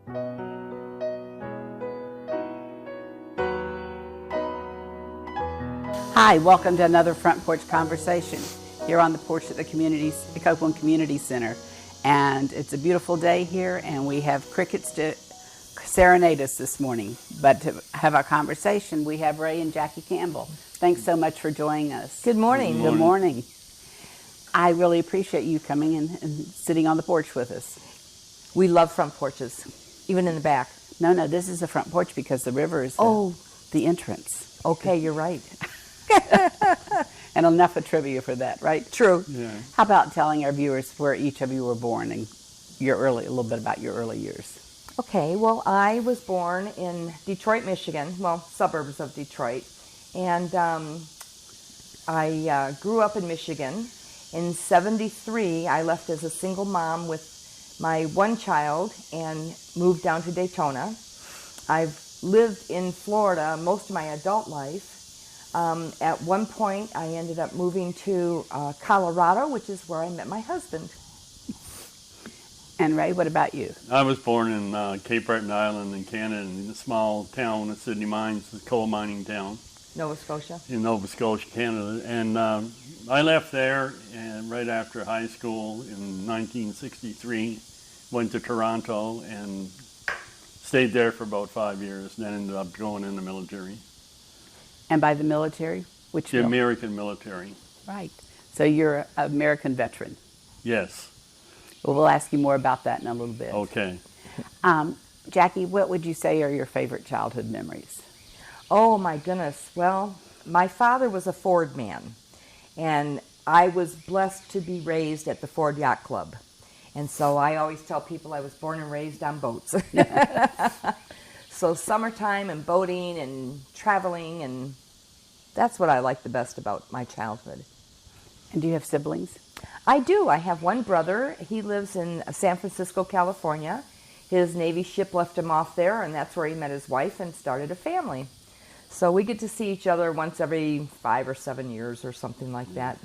Hi, welcome to another Front Porch Conversation here on the porch at the Copeland Community Center. And it's a beautiful day here, and we have crickets to serenade us this morning. But to have our conversation, we have Ray and Jackie Campbell. Thanks so much for joining us. Good morning. Good morning. I really appreciate you coming and sitting on the porch with us. We love front porches, even in the back. No, this is the front porch because the river is the entrance. Okay, you're right. And enough of trivia for that, right? True. Yeah. How about telling our viewers where each of you were born and a little bit about your early years? Okay, well, I was born in Detroit, Michigan, well, suburbs of Detroit. And I grew up in Michigan. In '73, I left as a single mom with my one child and moved down to Daytona. I've lived in Florida most of my adult life. At one point, I ended up moving to Colorado, which is where I met my husband. And Ray, what about you? I was born in Cape Breton Island in Canada, in a small town at Sydney Mines, a coal mining town. Nova Scotia? In Nova Scotia, Canada. And I left there and right after high school in 1963, went to Toronto and stayed there for about 5 years, then ended up going in the military. And by the military, which The American military. Right. So you're an American veteran. Yes. Well, we'll ask you more about that in a little bit. Okay. Jackie, what would you say are your favorite childhood memories? Oh, my goodness. Well, my father was a Ford man, and I was blessed to be raised at the Ford Yacht Club. And so I always tell people I was born and raised on boats. So summertime and boating and traveling, and that's what I like the best about my childhood. And do you have siblings? I do. I have one brother. He lives in San Francisco, California. His Navy ship left him off there, and that's where he met his wife and started a family. So we get to see each other once every 5 or 7 years or something like that.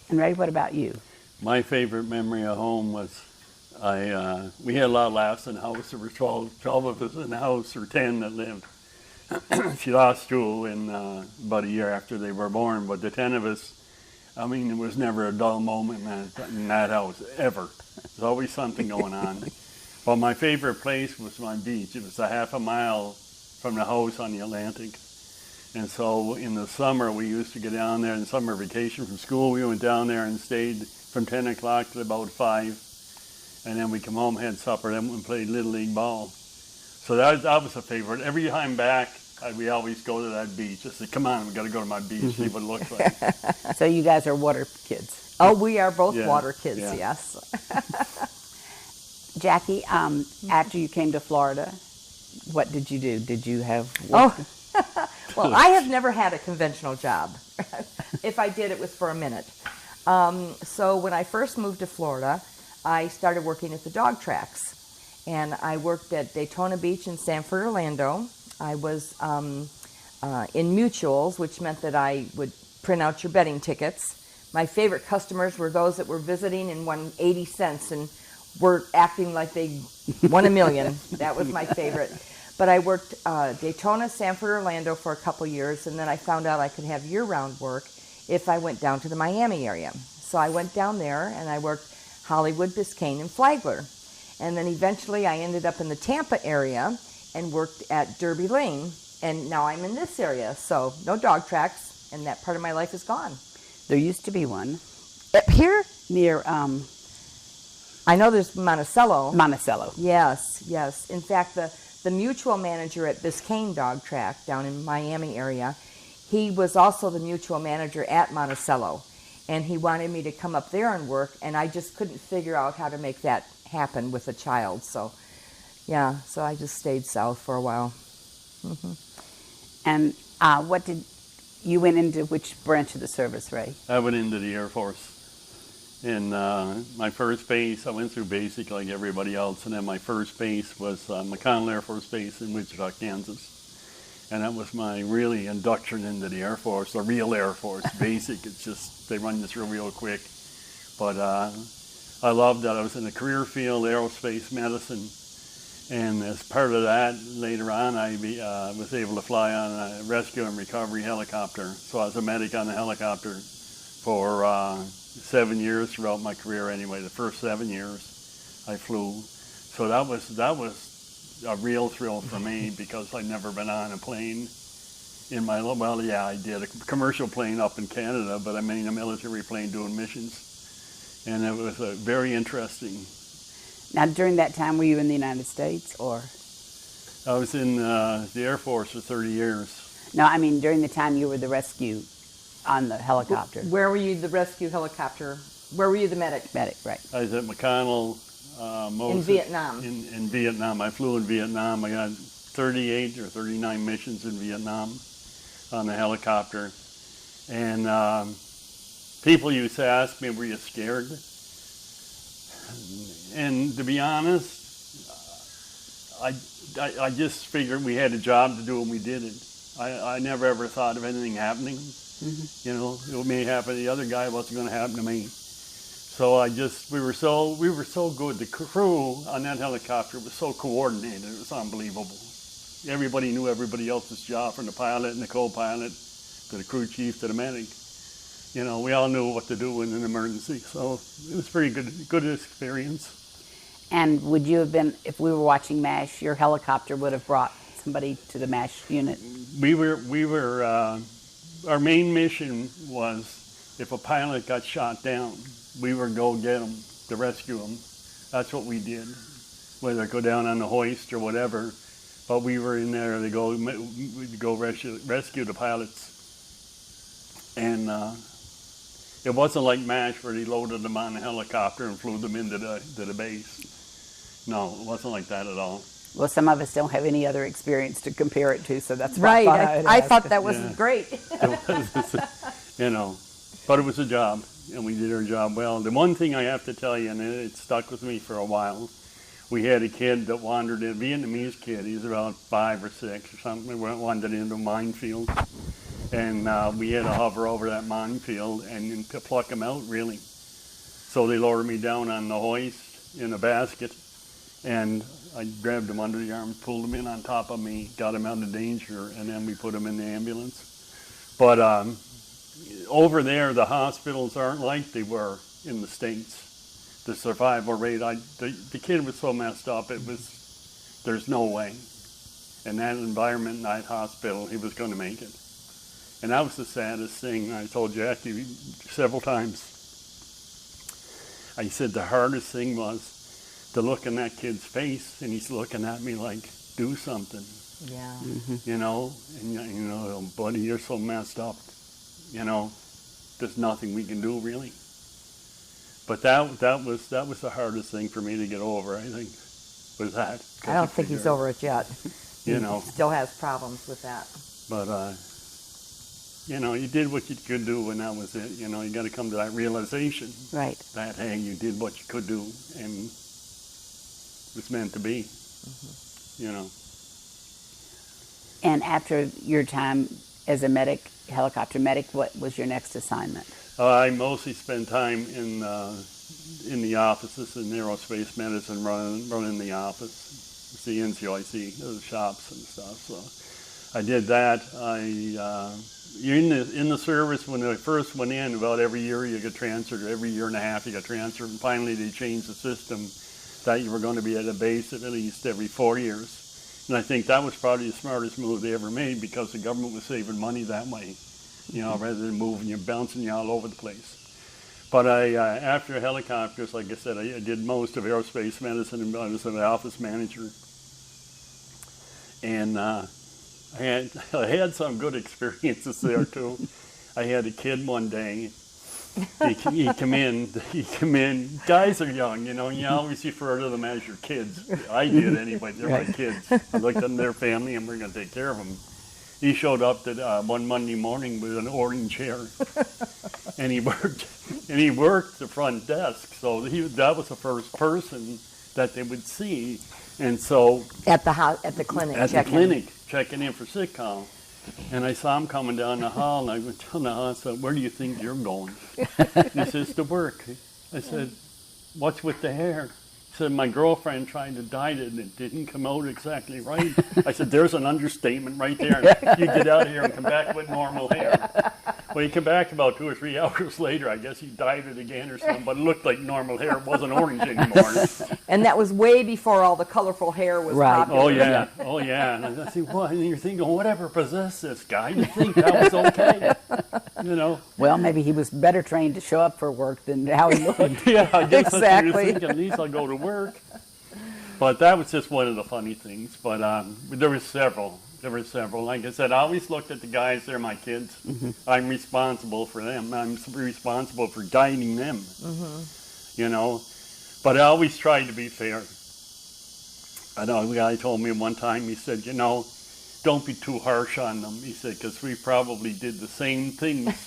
And Ray, what about you? My favorite memory of home was we had a lot of laughs in the house. There were 12 of us in the house, or 10 that lived. She lost school in about a year after they were born, but the 10 of us, I mean, there was never a dull moment in that house, ever. There's always something going on. But my favorite place was my beach. It was a half a mile from the house on the Atlantic. And so in the summer, we used to go down there in summer vacation from school. We went down there and stayed from 10 o'clock to about 5. And then we come home, had supper, then we played Little League ball. So that was a favorite. Every time back, we always go to that beach. I said, come on, we got to go to my beach, see what it looks like. So you guys are water kids? Oh, we are both Yeah, water kids, yeah. yes. Jackie, after you came to Florida, what did you do? Did you have work? Oh, well, I have never had a conventional job. If I did, it was for a minute. So when I first moved to Florida, I started working at the dog tracks. And I worked at Daytona Beach and Sanford, Orlando. I was in mutuals, which meant that I would print out your betting tickets. My favorite customers were those that were visiting and won 80 cents and were acting like they won $1 million. That was my favorite. But I worked Daytona, Sanford, Orlando for a couple years, and then I found out I could have year-round work if I went down to the Miami area. So I went down there and I worked Hollywood, Biscayne, and Flagler. And then eventually I ended up in the Tampa area and worked at Derby Lane. And now I'm in this area, so no dog tracks, and that part of my life is gone. There used to be one. Up here? Near I know there's Monticello. Monticello. Yes, yes. In fact, the mutual manager at Biscayne Dog Track down in Miami area, he was also the mutual manager at Monticello. And he wanted me to come up there and work, and I just couldn't figure out how to make that happen with a child. So, yeah, so I just stayed south for a while. Mm-hmm. And you went into which branch of the service, Ray? I went into the Air Force. And my first base, I went through basic like everybody else, and then my first base was McConnell Air Force Base in Wichita, Kansas. And that was my really induction into the Air Force, the real Air Force, basic. It's just, they run you through real quick. But I loved that. I was in the career field, aerospace medicine, And as part of that, later on, I was able to fly on a rescue and recovery helicopter. So I was a medic on the helicopter for 7 years throughout my career anyway. The first 7 years I flew. So that was a real thrill for me because I'd never been on a plane in my life. Well, yeah, I did a commercial plane up in Canada, but I mean a military plane doing missions. And it was very interesting. Now, during that time, were you in the United States, or? I was in the Air Force for 30 years. No, I mean during the time you were the rescue on the helicopter. Where were you the rescue helicopter? Where were you the medic? Medic, right. I was at McConnell. In Vietnam. In Vietnam. I flew in Vietnam. I got 38 or 39 missions in Vietnam on the helicopter. And people used to ask me, were you scared? And to be honest, I just figured we had a job to do and we did it. I never ever thought of anything happening. Mm-hmm. You know, it may happen to the other guy, it wasn't going to happen to me. So we were so good. The crew on that helicopter was so coordinated. It was unbelievable. Everybody knew everybody else's job, from the pilot and the co-pilot to the crew chief to the medic. You know, we all knew what to do in an emergency. So it was pretty good experience. And would you have been, if we were watching MASH, your helicopter would have brought somebody to the MASH unit? We were. Our main mission was if a pilot got shot down, we would go get him to rescue him. That's what we did, whether it go down on the hoist or whatever. But we were in there to go rescue the pilots. And it wasn't like MASH where they loaded them on a helicopter and flew them into the base. No, it wasn't like that at all. Well, some of us don't have any other experience to compare it to, so that's right. Why I thought that was great. You know, but it was a job, and we did our job well. The one thing I have to tell you, and it stuck with me for a while, we had a kid that wandered in, a Vietnamese kid, he was about 5 or 6 or something, wandered into a minefield. And we had to hover over that minefield and to pluck him out, really. So they lowered me down on the hoist in a basket, and I grabbed him under the arms, pulled him in on top of me, got him out of danger, and then we put him in the ambulance. But over there, the hospitals aren't like they were in the States. The survival rate, the kid was so messed up, there's no way. In that environment, in that hospital, he was going to make it. And that was the saddest thing. I told Jackie several times. I said the hardest thing was to look in that kid's face, and he's looking at me like, do something. Yeah. Mm-hmm. You know, and you know, buddy, you're so messed up. You know, there's nothing we can do really. But that was the hardest thing for me to get over, I think, was that. I don't think he's over it yet. You know. He still has problems with that. But you know, you did what you could do, and that was it. You know, you got to come to that realization. Right. That, hey, you did what you could do, and it's meant to be. Mm-hmm. You know. And after your time as a medic, helicopter medic, what was your next assignment? I mostly spent time in the offices in aerospace medicine, running the office, the NCOIC, the shops and stuff. So I did that. In the service, when I first went in, about every year you get transferred, every year and a half you got transferred, and finally they changed the system that you were going to be at a base at least every 4 years. And I think that was probably the smartest move they ever made, because the government was saving money that way, you know, rather than moving you, bouncing you all over the place. But after helicopters, like I said, I did most of aerospace medicine, and I was an office manager. And I had some good experiences there too. I had a kid one day. He come in. Guys are young, you know. And you always refer to them as your kids. I did anyway. They're my kids. I looked at their family, and we're going to take care of them. He showed up one Monday morning with an orange hair, and he worked the front desk. So that was the first person that they would see, and so at the clinic. Checking in for sick call. And I saw him coming down the hall, and I went down the hall and said, "Where do you think you're going?" And he says, "To work." I said, "What's with the hair?" He said, my girlfriend tried to dye it and it didn't come out exactly right. I said, there's an understatement right there. You get out of here and come back with normal hair. Well, he came back about 2 or 3 hours later. I guess he dyed it again or something, but it looked like normal hair. It wasn't orange anymore. And that was way before all the colorful hair was popular. Oh, yeah. Oh, yeah. And I think, well, and you're thinking, whatever possessed this guy? You think that was okay? You know? Well, maybe he was better trained to show up for work than how he looked. Yeah, I guess Exactly. that's what you're thinking. At least I'll go to work. But that was just one of the funny things. But there were several. There were several. Like I said, I always looked at the guys. They're my kids. I'm responsible for them. I'm responsible for guiding them. You know. But I always tried to be fair. I know a guy told me one time, he said, you know, don't be too harsh on them. He said, because we probably did the same things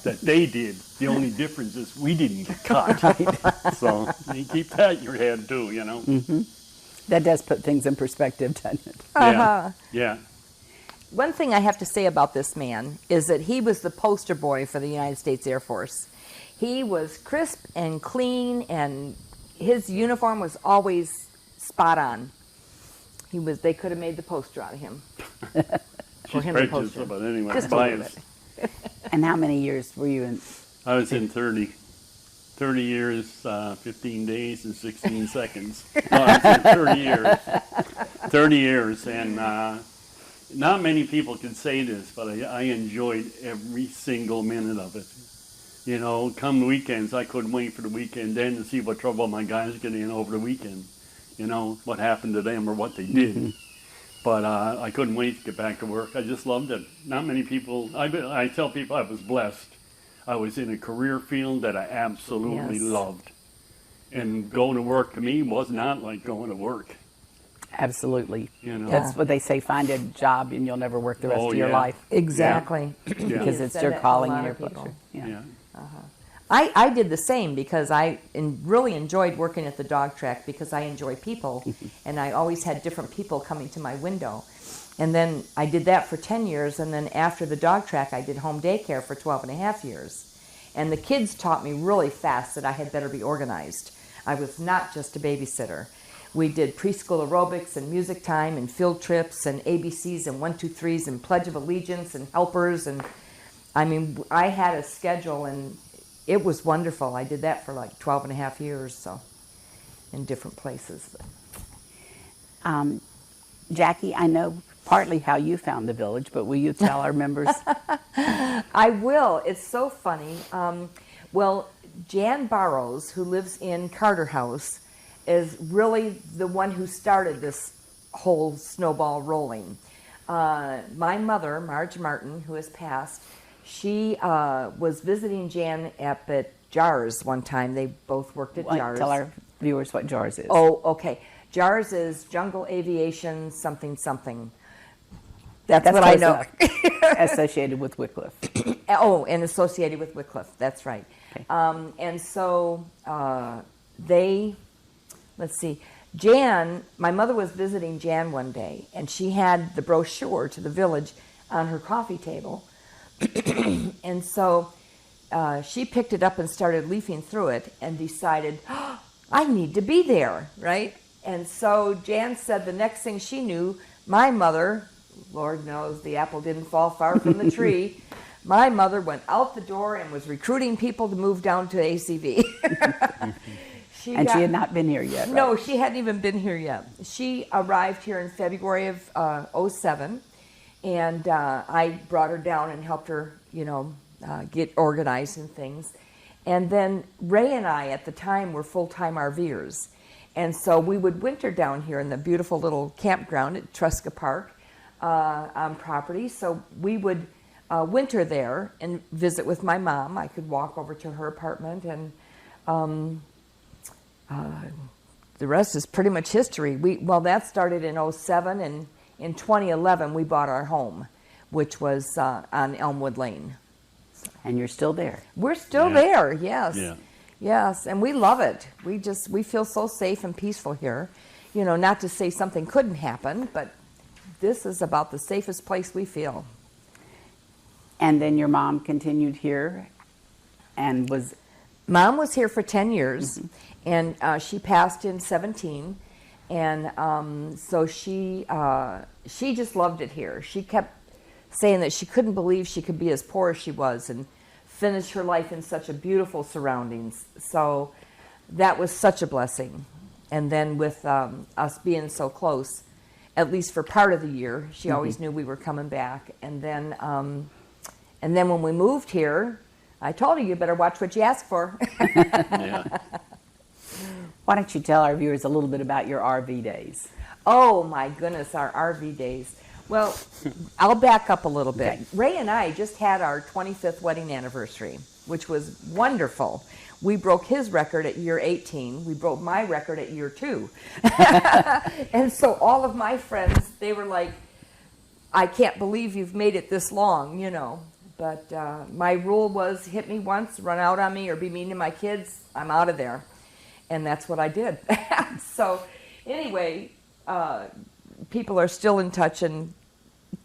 that they did. The only difference is we didn't get caught. So you keep that in your head too, you know. That does put things in perspective, doesn't it? Yeah. Yeah. One thing I have to say about this man is that he was the poster boy for the United States Air Force. He was crisp and clean, and his uniform was always spot on. They could have made the poster out of him. She's prejudiced, but anyway, Just a little bit. And how many years were you in? I was in 30 years, 15 days, and 16 seconds. No, I was in 30 years. 30 years, and not many people can say this, but I enjoyed every single minute of it. You know, come weekends, I couldn't wait for the weekend then to see what trouble my guys get in over the weekend. You know, what happened to them or what they did. But I couldn't wait to get back to work. I just loved it. Not many people, I tell people I was blessed. I was in a career field that I absolutely loved. And going to work to me was not like going to work. Absolutely. You know? That's what they say, find a job and you'll never work the rest of your life. Exactly. Because it's said your that to calling a and lot your of people. pleasure. Yeah. I did the same because I really enjoyed working at the dog track because I enjoy people, and I always had different people coming to my window. And then I did that for 10 years, and then after the dog track, I did home daycare for 12 and a half years. And the kids taught me really fast that I had better be organized. I was not just a babysitter. We did preschool aerobics and music time and field trips and ABCs and 1, 2, 3s and Pledge of Allegiance and helpers. And I mean, I had a schedule, and it was wonderful. I did that for like 12 and a half years, so in different places. Jackie, I know partly how you found the village, but will you tell our members? I will. It's so funny. Well, Jan Barrows, who lives in Carter House, is really the one who started this whole snowball rolling. My mother, Marge Martin, who has passed, she was visiting Jan up at JARS one time. They both worked at JARS. Tell our viewers what JARS is. Oh, okay. JARS is Jungle Aviation something something. That's what I know. Associated with Wycliffe. Oh, and associated with Wycliffe. That's right. Okay. And so let's see. Jan, my mother was visiting Jan one day, and she had the brochure to the village on her coffee table. And so she picked it up and started leafing through it and decided, oh, I need to be there, right? And so Jan said the next thing she knew, my mother, Lord knows the apple didn't fall far from the tree, my mother went out the door and was recruiting people to move down to ACV. She had not been here yet, right? No, she hadn't even been here yet. She arrived here in February of 07. And I brought her down and helped her, get organized and things. And then Ray and I, at the time, were full-time RVers. And so we would winter down here in the beautiful little campground at Tresca Park on property. So we would winter there and visit with my mom. I could walk over to her apartment, and the rest is pretty much history. That started in 07, and in 2011, we bought our home, which was on Elmwood Lane. And you're still there. We're still there, yes. Yeah. Yes, and we love it. We feel so safe and peaceful here. Not to say something couldn't happen, but this is about the safest place we feel. And then your mom continued here and was... Mom was here for 10 years, And she passed in 17, and so she just loved it here. She kept saying that she couldn't believe she could be as poor as she was and finish her life in such a beautiful surroundings. So that was such a blessing. And then with us being so close, at least for part of the year, she always knew we were coming back. And then when we moved here, I told her, you better watch what you ask for. Yeah. Why don't you tell our viewers a little bit about your RV days? Oh my goodness, our RV days. Well, I'll back up a little bit. Okay. Ray and I just had our 25th wedding anniversary, which was wonderful. We broke his record at year 18. We broke my record at year 2. And so all of my friends, they were like, I can't believe you've made it this long, you know. But my rule was hit me once, run out on me, or be mean to my kids, I'm out of there. And that's what I did. So anyway, people are still in touch and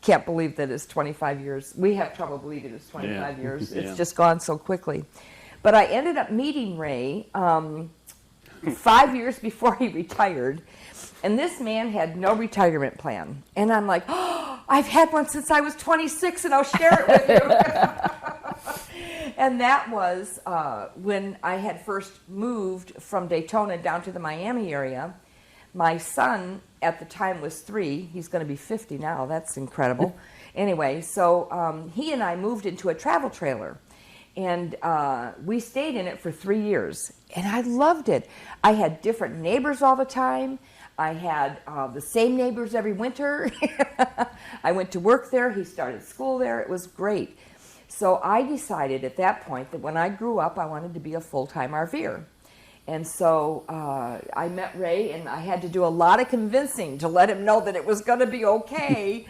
can't believe that it's 25 years. We have trouble believing it's 25 years. Yeah. It's just gone so quickly. But I ended up meeting Ray 5 years before he retired. And this man had no retirement plan. And I'm like, oh, I've had one since I was 26 and I'll share it with you. And that was when I had first moved from Daytona down to the Miami area. My son at the time was 3. He's going to be 50 now. That's incredible. Anyway, so he and I moved into a travel trailer. And we stayed in it for 3 years. And I loved it. I had different neighbors all the time. I had the same neighbors every winter. I went to work there. He started school there. It was great. So I decided at that point that when I grew up, I wanted to be a full-time RVer. And so I met Ray, and I had to do a lot of convincing to let him know that it was going to be okay.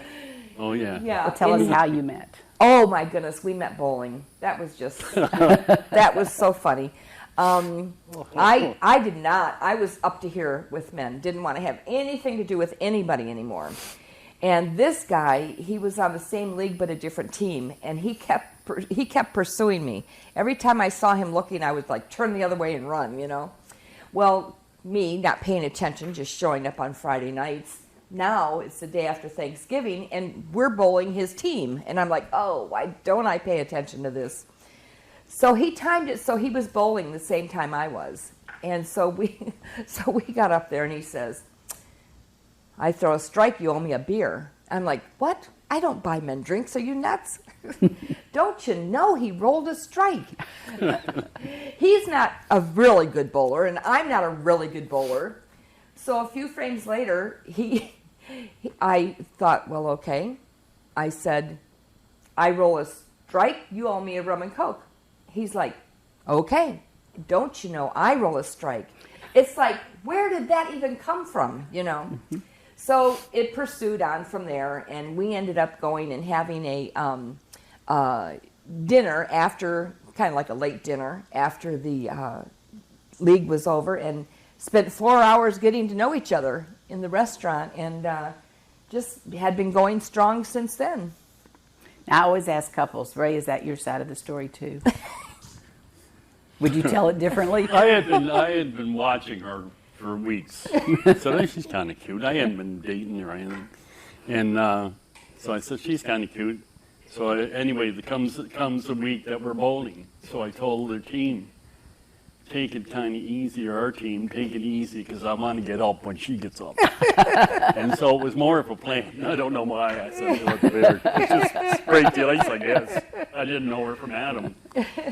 Oh, yeah. Yeah. Well, tell us how you met. Oh, my goodness. We met bowling. That was just, that was so funny. I did not. I was up to here with men. Didn't want to have anything to do with anybody anymore. And this guy, he was on the same league but a different team, and he kept pursuing me. Every time I saw him looking, I would like turn the other way and run, you know. Well, me not paying attention, just showing up on Friday nights. Now it's the day after Thanksgiving, and we're bowling his team, and I'm like, oh, why don't I pay attention to this? So he timed it so he was bowling the same time I was, and so we got up there, and he says, I throw a strike, you owe me a beer. I'm like, what? I don't buy men drinks. Are you nuts? Don't you know he rolled a strike? He's not a really good bowler, and I'm not a really good bowler. So a few frames later, I thought, well, okay. I said, I roll a strike, you owe me a rum and Coke. He's like, okay. Don't you know I roll a strike? It's like, where did that even come from, you know? Mm-hmm. So it pursued on from there, and we ended up going and having a dinner after, kind of like a late dinner, after the league was over, and spent 4 hours getting to know each other in the restaurant, and just had been going strong since then. Now, I always ask couples, Ray, is that your side of the story too? Would you tell it differently? I had been watching her for weeks. So she's kind of cute. I hadn't been dating or anything. And so I said, she's kind of cute. So anyway, there comes a week that we're bowling. So I told the team, take it kind of easy, or our team, take it easy, because I want to get up when she gets up. And so it was more of a plan. I don't know why I said it there. It's just straight to ice, I guess. I didn't know her from Adam.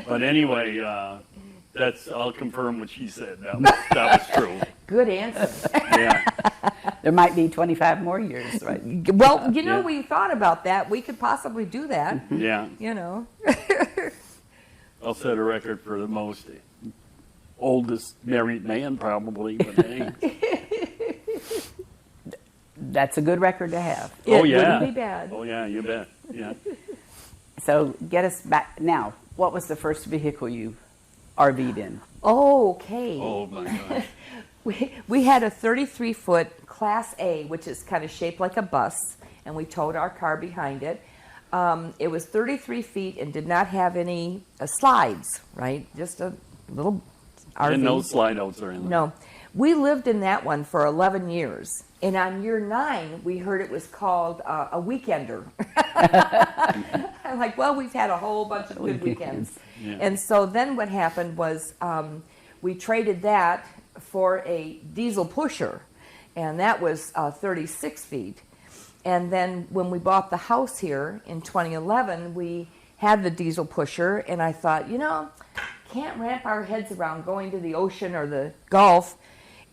But anyway, I'll confirm what she said. That was true. Good answer. Yeah. There might be 25 more years, right? Well, you know, we thought about that. We could possibly do that. Yeah. You know. I'll set a record for the most oldest married man, probably. But hey. That's a good record to have. Oh, yeah. Wouldn't be bad. Oh, yeah, you bet. Yeah. So get us back. Now, what was the first vehicle you RV'd in? Okay. Oh, my gosh. We had a 33-foot Class A, which is kind of shaped like a bus, and we towed our car behind it. It was 33 feet and did not have any slides, right? Just a little RV. And no slide outs or anything. No. We lived in that one for 11 years. And on year 9, we heard it was called a weekender. I'm like, well, we've had a whole bunch of good weekends. Yeah. And so then what happened was we traded that for a diesel pusher. And that was 36 feet. And then when we bought the house here in 2011, we had the diesel pusher. And I thought, can't wrap our heads around going to the ocean or the Gulf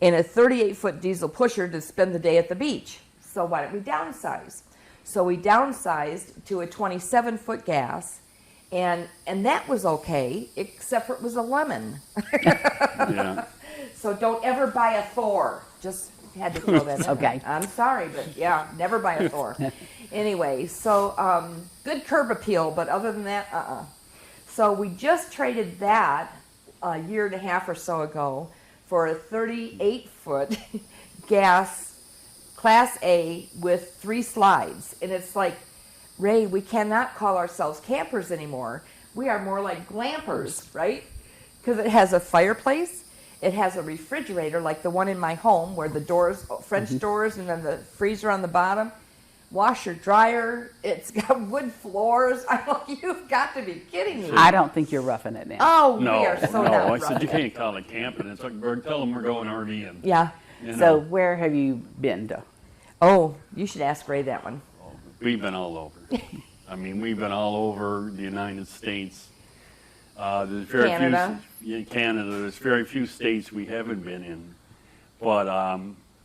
in a 38-foot diesel pusher to spend the day at the beach. So why don't we downsize? So we downsized to a 27-foot gas, and that was okay, except for it was a lemon. Yeah. So don't ever buy a Thor. Just had to throw that in. Okay. I'm sorry, but yeah, never buy a Thor. Anyway, so good curb appeal, but other than that, So we just traded that a year and a half or so ago for a 38-foot gas Class A with 3 slides. And it's like, Ray, we cannot call ourselves campers anymore. We are more like glampers, right? Because it has a fireplace, it has a refrigerator like the one in my home where the doors, French doors, and then the freezer on the bottom. Washer, dryer, it's got wood floors. I'm like, you've got to be kidding me. I don't think you're roughing it now. Oh, No, we are so no. not I said, you roughing it. can't call it camping. It's like, tell them we're going RVing. Yeah. You So know, where have you been to? Oh, you should ask Ray that one. we've been all over. I mean, we've been all over the United States. There's very Canada. Canada. There's very few states we haven't been in. But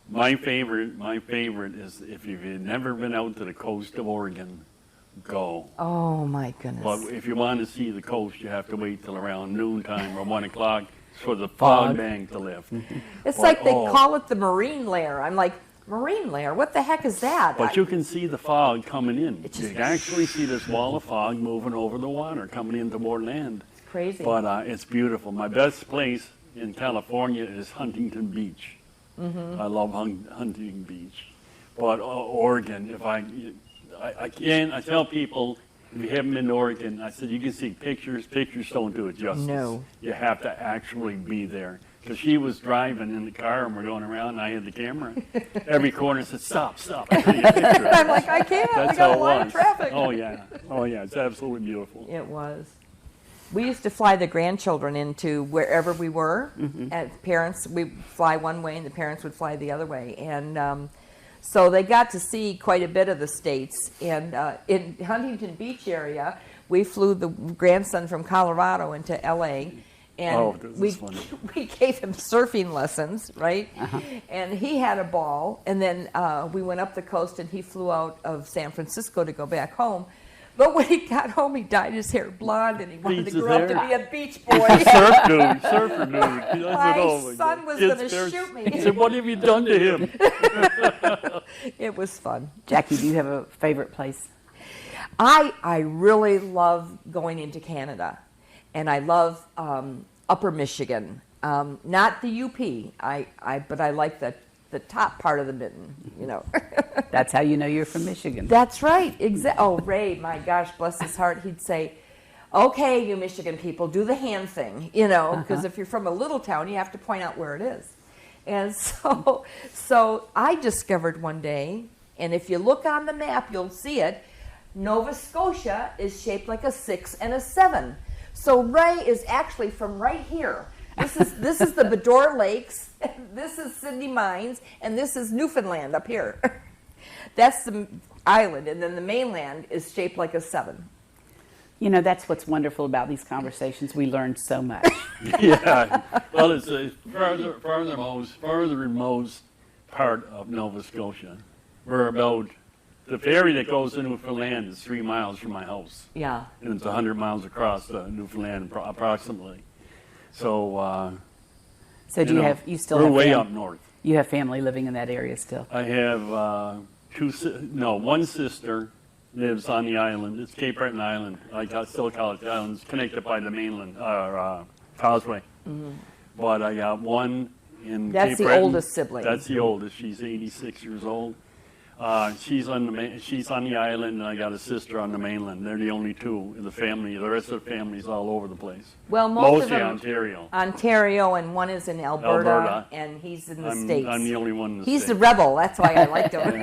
my favorite is if you've never been out to the coast of Oregon, go. Oh, my goodness. But if you want to see the coast, you have to wait till around noontime or 1 o'clock for the fog bank to lift. It's But, like they oh, call it the marine layer. I'm like, marine layer? What the heck is that? But you can see the fog coming in. It's You just- can actually see this wall of fog moving over the water, coming in toward land. Crazy. But it's beautiful. My best place in California is Huntington Beach. I love Huntington Beach. But Oregon, I tell people, if you haven't been to Oregon, I said, you can see pictures. Pictures don't do it justice. No. You have to actually be there. Because she was driving in the car and we're going around and I had the camera. Every corner said, stop. I take a picture. I'm like, I can't. That's We got how a it line was. of traffic. Oh yeah, it's absolutely beautiful. It was. We used to fly the grandchildren into wherever we were. As parents, we'd fly one way and the parents would fly the other way. And so they got to see quite a bit of the states. And in Huntington Beach area, we flew the grandson from Colorado into L.A., and this we is funny. we gave him surfing lessons, right? And he had a ball. And then we went up the coast, and he flew out of San Francisco to go back home. But when he got home, he dyed his hair blonde, and he wanted Beats to his grow up hair. to be a beach boy. Surfer dude. He does My it all. son was Kids' gonna parents- shoot me. He said, what have you done to him? It was fun. Jackie, do you have a favorite place? I really love going into Canada, and I love Upper Michigan. Not the UP. But I like the top part of the mitten. That's how you know you're from Michigan. That's right. Oh, Ray, my gosh, bless his heart, he'd say, okay, you Michigan people, do the hand thing, because if you're from a little town, you have to point out where it is. And so I discovered one day, and if you look on the map, you'll see it, Nova Scotia is shaped like a 6 and a 7. So Ray is actually from right here. This is the Bedore Lakes, this is Sydney Mines, and this is Newfoundland up here. That's the island, and then the mainland is shaped like a 7. That's what's wonderful about these conversations. We learned so much. Yeah. Well, it's the furthermost part of Nova Scotia. We're about, the ferry that goes to Newfoundland is 3 miles from my house. Yeah. And it's 100 miles across Newfoundland approximately. So, So do you still we're have way up north. You have family living in that area still? I have one sister lives on the island. It's Cape Breton Island. I still call it the island. It's connected by the mainland, causeway. But I got one in That's Cape the Breton. oldest sibling. That's the oldest. She's 86 years old. She's on the island, and I got a sister on the mainland. They're the only two in the family. The rest of the family's all over the place. Well, most of Mostly them, Ontario. and one is in Alberta. And he's in the States. I'm the only one in the He's States. the rebel. That's why I liked him.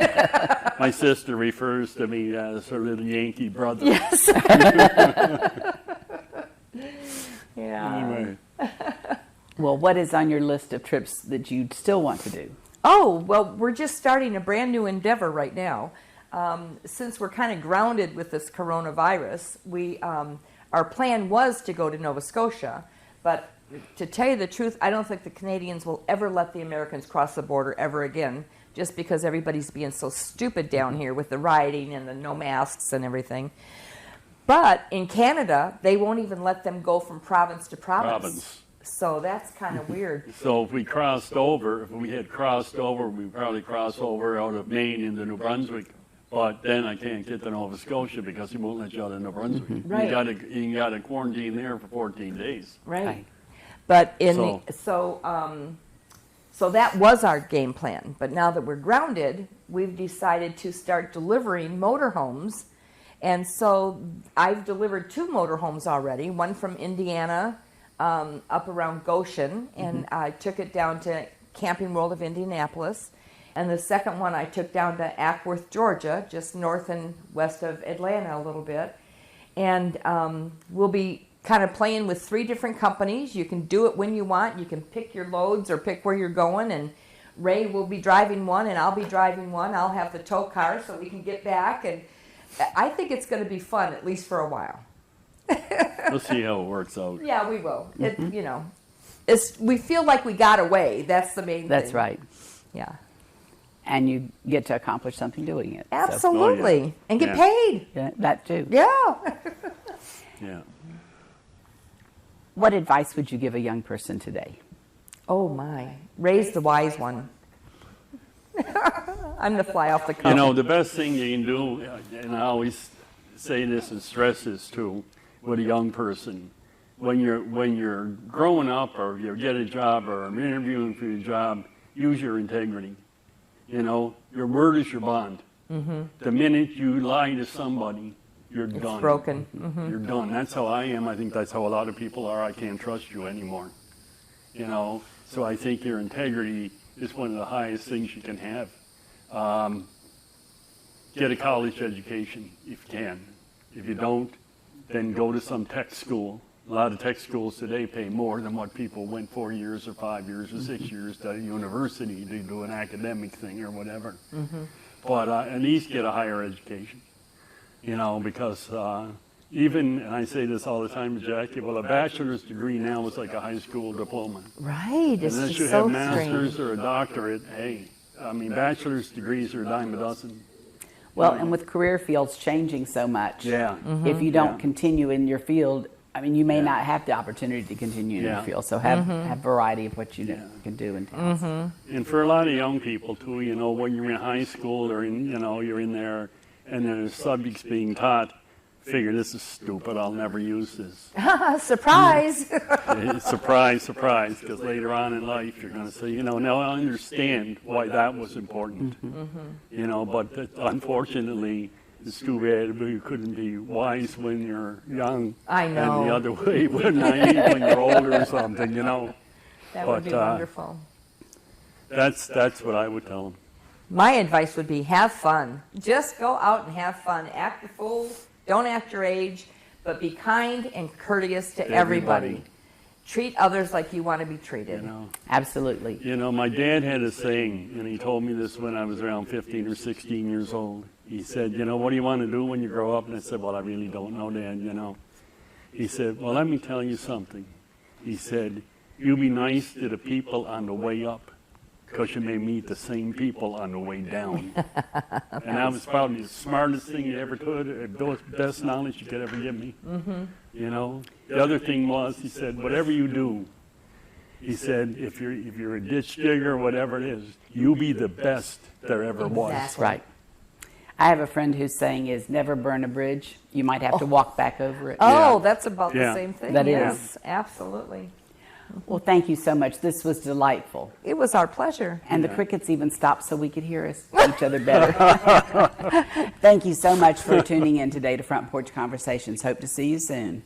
My sister refers to me as her little Yankee brother. Yes. Yeah. Anyway, Well, what is on your list of trips that you still want to do? Oh, well, we're just starting a brand new endeavor right now. Since we're kind of grounded with this coronavirus, our plan was to go to Nova Scotia, but to tell you the truth, I don't think the Canadians will ever let the Americans cross the border ever again, just because everybody's being so stupid down here with the rioting and the no masks and everything. But in Canada, they won't even let them go from province to province. So that's kind of weird. so if we had crossed over, we'd probably cross over out of Maine into New Brunswick. But then I can't get to Nova Scotia because he won't let you out of New Brunswick. Right. You got to quarantine there for 14 days. Right. But so that was our game plan. But now that we're grounded, we've decided to start delivering motorhomes. And so I've delivered 2 motorhomes already, one from Indiana up around Goshen, and I took it down to Camping World of Indianapolis. And the second one I took down to Ackworth, Georgia, just north and west of Atlanta a little bit. And we'll be kind of playing with 3 different companies. You can do it when you want. You can pick your loads or pick where you're going. And Ray will be driving one, and I'll be driving one. I'll have the tow car so we can get back. And I think it's going to be fun, at least for a while. We'll see how it works out. Yeah, we will. We feel like we got away. That's the main thing. That's right. Yeah. And you get to accomplish something doing it. Absolutely. Oh, yeah. And get paid. Yeah, that too. Yeah. Yeah. What advice would you give a young person today? Oh, my. Ray's the wise one. I'm the fly off the cuff. You know, the best thing you can do, and I always say this and stress this too, with a young person, when you're growing up or you get a job or I'm interviewing for your job, use your integrity. You know, your word is your bond. Mm-hmm. The minute you lie to somebody, you're done. It's broken. Mm-hmm. You're done. That's how I am. I think that's how a lot of people are. I can't trust you anymore. You know, so I think your integrity is one of the highest things you can have. Get a college education if you can. If you don't, then go to some tech school. A lot of tech schools today pay more than what people went 4 years or 5 years or 6 years to university to do an academic thing or whatever. Mm-hmm. But at least get a higher education, you know, because even, and I say this all the time to Jackie, well, a bachelor's degree now is like a high school diploma. Right. It's Unless just you so have master's strange. or a doctorate, hey, I mean, bachelor's degrees are a dime a dozen. Well, and with career fields changing so much, Yeah. Mm-hmm. if you don't Yeah. continue in your field, I mean, you may Yeah. not have the opportunity to continue in your Yeah. field. So have variety of what you can do and talents. Mm-hmm. And for a lot of young people too, you know, when you're in high school or in, you know, you're in there and there's subjects being taught, figure this is stupid, I'll never use this. Surprise. Surprise, surprise, because later on in life you're going to say, you know, now I understand why that was important. You know, but unfortunately, it's too bad you couldn't be wise when you're young. I know. And the other way, when you're older or something, you know. That would be But, wonderful. That's what I would tell them. My advice would be have fun. Just go out and have fun. Act a fool. Don't act your age, but be kind and courteous to everybody. Treat others like you want to be treated. You know. Absolutely. You know, my dad had a saying, and he told me this when I was around 15 or 16 years old. He said, you know, what do you want to do when you grow up? And I said, well, I really don't know, Dad, you know. He said, well, let me tell you something. He said, you be nice to the people on the way up, because you may meet the same people on the way down. And that was probably the smartest thing you ever could, the best knowledge you could ever give me. Mm-hmm. You know, the other thing was, he said, whatever you do, he said, if you're a ditch digger or whatever it is, you be the best there ever was. That's right. I have a friend whose saying is never burn a bridge. You might have to walk back over it. Oh, Yeah. that's about the Yeah. same thing. That yes, absolutely. Well, thank you so much. This was delightful. It was our pleasure. And the crickets even stopped so we could hear each other better. Thank you so much for tuning in today to Front Porch Conversations. Hope to see you soon.